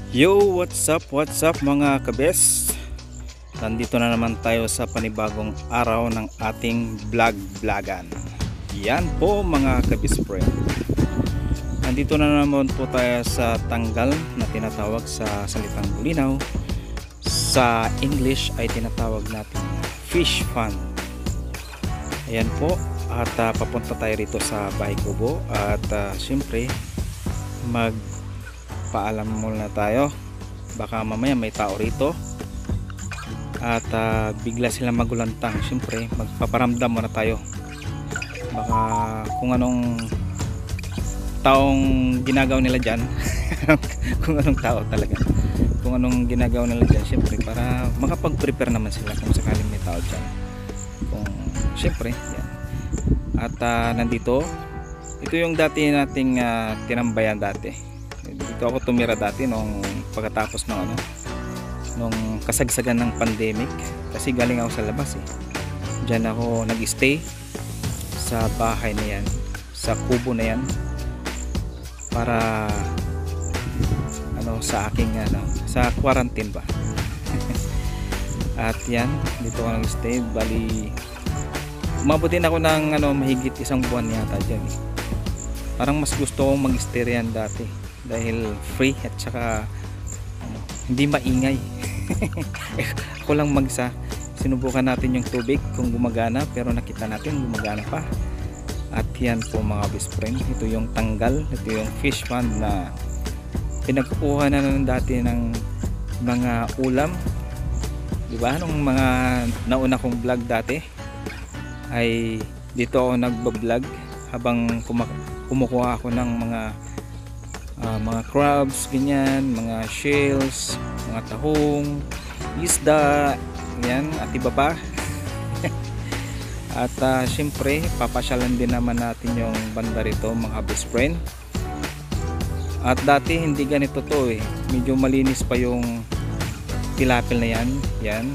Yo, what's up mga kabes? Nandito na naman tayo sa panibagong araw ng ating vlogan. Yan po mga kabes friend. Nandito na naman po tayo sa tanggal na tinatawag sa salitang Bulinaw. Sa English ay tinatawag natin fish pond. Ayan po, at papunta tayo rito sa Bahay Kubo at syempre paalam muna tayo, baka mamaya may tao rito at bigla silang magulantang. Siyempre magpaparamdam muna tayo, baka kung anong taong ginagaw nila dyan kung anong tao talaga, kung anong ginagaw nila dyan, siyempre para makapag-prepare naman sila kung sakaling may tao dyan. Kung siyempre yan. At nandito, ito yung dati nating tinambayan dati. Dito ako tumira dati nung pagkatapos ng nung kasagsagan ng pandemic, kasi galing ako sa labas Diyan ako nag-stay sa bahay na yan, sa kubo na yan, para sa aking sa quarantine ba. At yan, dito ako nag-stay, bali umabot din ako ng mahigit isang buwan yata dyan Parang mas gusto kong mag-stay yan dati dahil free at saka hindi maingay. Ako lang magsa. Sinubukan natin yung tubig kung gumagana, pero nakita natin gumagana pa. At yan po mga best friend, ito yung tanggal, ito yung fish pond na pinagkukuha na dati ng mga ulam, diba? Nung mga nauna kong vlog dati ay dito ako nagbablog habang kumukuha ako ng mga crabs, ganyan, mga shells, mga tahong, isda, yan, at iba pa. At syempre papasyalan din naman natin yung banda rito mga best friend. At dati hindi ganito to medyo malinis pa yung tilapil na yan. Yan,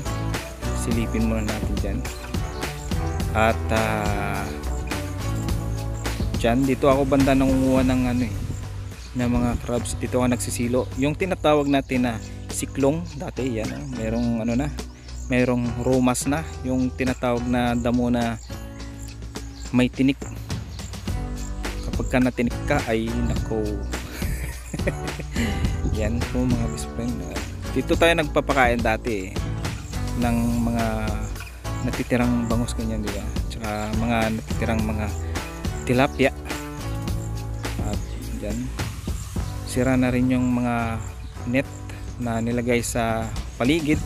silipin muna natin dyan. At dyan, dito ako banda nangunguha ng na mga crabs. Dito ako nagsisilo, yung tinatawag natin na siklong dati. Yan, merong merong rumas na, yung tinatawag na damo na may tinik. Kapag ka natinik ka ay nako. Yan po mga best friend. Dito tayo nagpapakain dati ng mga natitirang bangus, ganyan, di ba? Tsaka mga natitirang mga tilapia. At dyan, sira na rin yung mga net na nilagay sa paligid,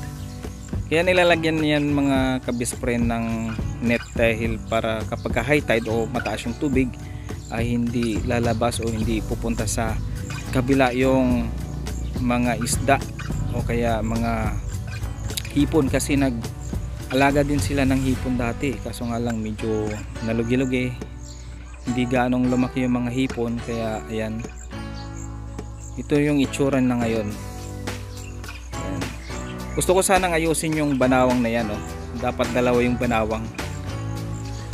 kaya nilalagyan yan mga kabis friend ng net, dahil para kapag high tide o mataas yung tubig ay hindi lalabas o hindi pupunta sa kabila yung mga isda o kaya mga hipon, kasi nag-alaga din sila ng hipon dati, kaso nga lang medyo nalugi-lugi, hindi ganong lumaki yung mga hipon. Kaya ayan, ito yung itsura na ngayon. Ayan. Gusto ko sanang ayusin yung banawang na yan Dapat dalawa yung banawang,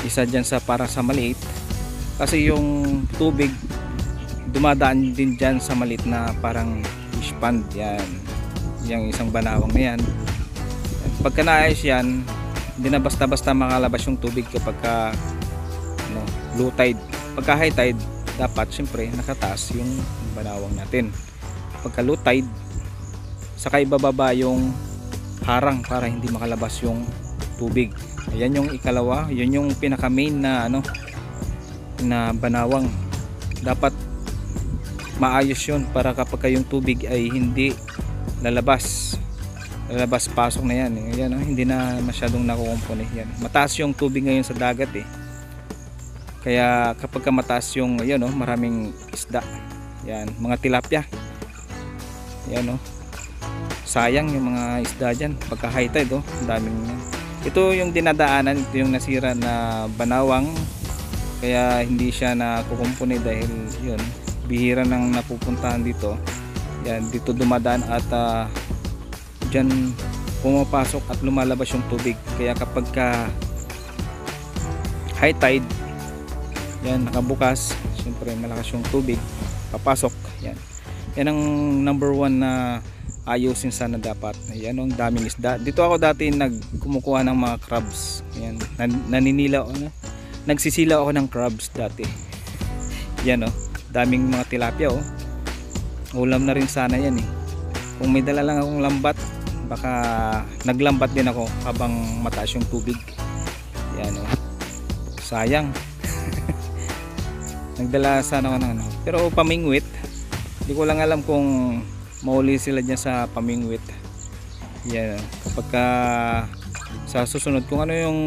isa dyan para sa maliit, kasi yung tubig dumadaan din dyan sa maliit na parang fish pond. Yan, yung isang banawang na yan. Pagka naayos yan, hindi na basta-basta makalabas yung tubig kapag low tide. Pagka high tide, dapat syempre nakataas yung banawang natin. Pagka low tide, saka ibababa yung harang para hindi makalabas yung tubig. Ayan yung ikalawa, yun yung pinaka main na na banawang. Dapat maayos yun para kapag yung tubig ay hindi lalabas pasok na yan. Ayan, hindi na masyadong nakukumpuni yan. Mataas yung tubig ngayon sa dagat kaya kapag mataas yung maraming isda, yan, mga tilapia, yan sayang yung mga isda dyan pagka high tide ang daming ito yung dinadaanan, ito yung nasira na banawang, kaya hindi siya nakukumpuni dahil yun, bihira nang napupuntahan dito. Yan, dito dumadaan at dyan pumapasok at lumalabas yung tubig, kaya kapag high tide, yan, nakabukas, syempre malakas yung tubig papasok. Yan, Yan ang number one na ayusin sana dapat. Ayan, ang daming isda. Dito ako dati kumukuha ng mga crabs. Ayan, naninilaw, nagsisilaw ako ng crabs dati. Yan daming mga tilapia ulam na rin sana yan kung may dala lang akong lambat, baka naglambat din ako habang mataas yung tubig. Yan sayang. Nagdala sana ako ng pero pamingwit, hindi ko lang alam kung mauli sila dyan sa pamingwit. Yan kapag sa susunod kung ano yung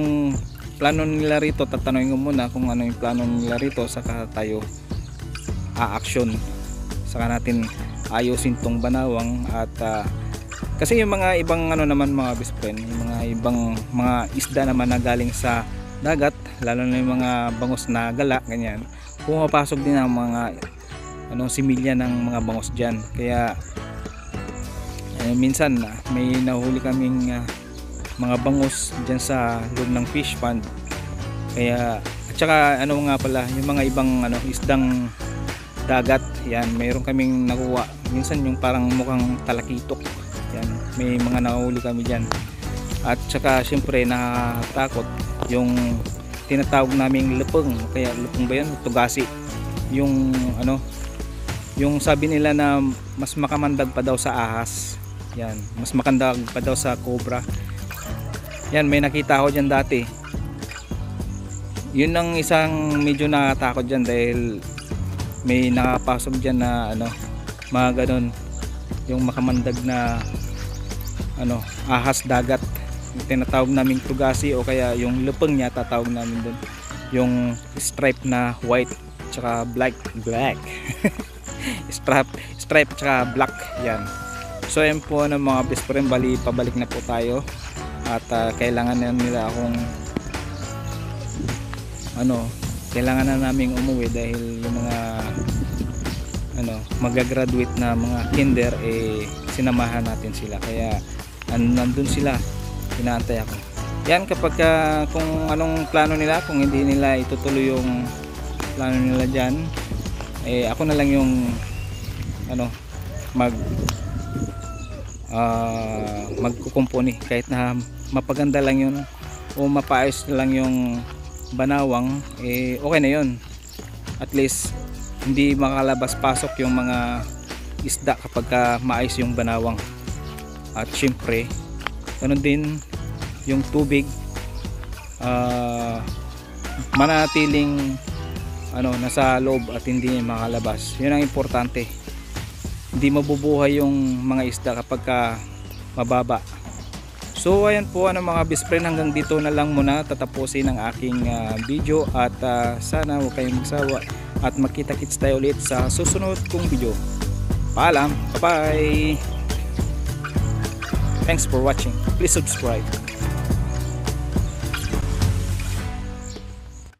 plano nila rito, tatanungin ko muna kung ano yung plano nila rito, saka tayo a-action, saka natin ayusin tong banawang. At kasi yung mga ibang naman mga best friend, yung mga ibang mga isda naman na galing sa dagat, lalo na yung mga bangos na gala, ganyan, pumapasok din ang mga similya ng mga bangos dyan. Kaya minsan may nahuli kaming mga bangus dyan sa loob ng fish pond. Kaya at saka nga pala yung mga ibang isdang dagat, yan mayroon kaming nakuha minsan yung parang mukhang talakitok. Yan, may mga nahuli kami dyan. At saka syempre nakatakot yung tinatawag naming lepeng, kaya lepeng ba yan? Tugasi. Yung yung sabi nila na mas makamandag pa daw sa ahas. Yan, mas makandag pa daw sa cobra. Yan, may nakita ako dyan dati. Yun ang isang medyo nakatakot dyan dahil may nakapasok dyan na mga ganon, yung makamandag na ahas dagat, yung tinatawag naming tugasi, o kaya yung lepeng niya tatawag namin doon, yung stripe na white tsaka black stripe tsaka black. Yan, so yan po mga best friend, bali pabalik na po tayo. At kailangan na nila akong kailangan na naming umuwi dahil yung mga magagraduate na mga kinder sinamahan natin sila, kaya nandun sila, inaantay ako. Yan, kapag kung anong plano nila, kung hindi nila itutuloy yung plano nila dyan, ako na lang yung magkukumpuni, kahit na mapaganda lang yun o mapaayos lang yung banawang, okay na yun. At least hindi makalabas pasok yung mga isda kapag maayos yung banawang. At syempre ganun din yung tubig, manatiling nasa loob at hindi makalabas. Yun ang importante. Hindi mabubuhay yung mga isda kapag mababa. So ayan po mga best friend, hanggang dito na lang muna tatapusin ang aking video. At sana huwag kayong magsawa at makita-kits tayo ulit sa susunod kong video. Paalam, bye bye. Thanks for watching. Please subscribe.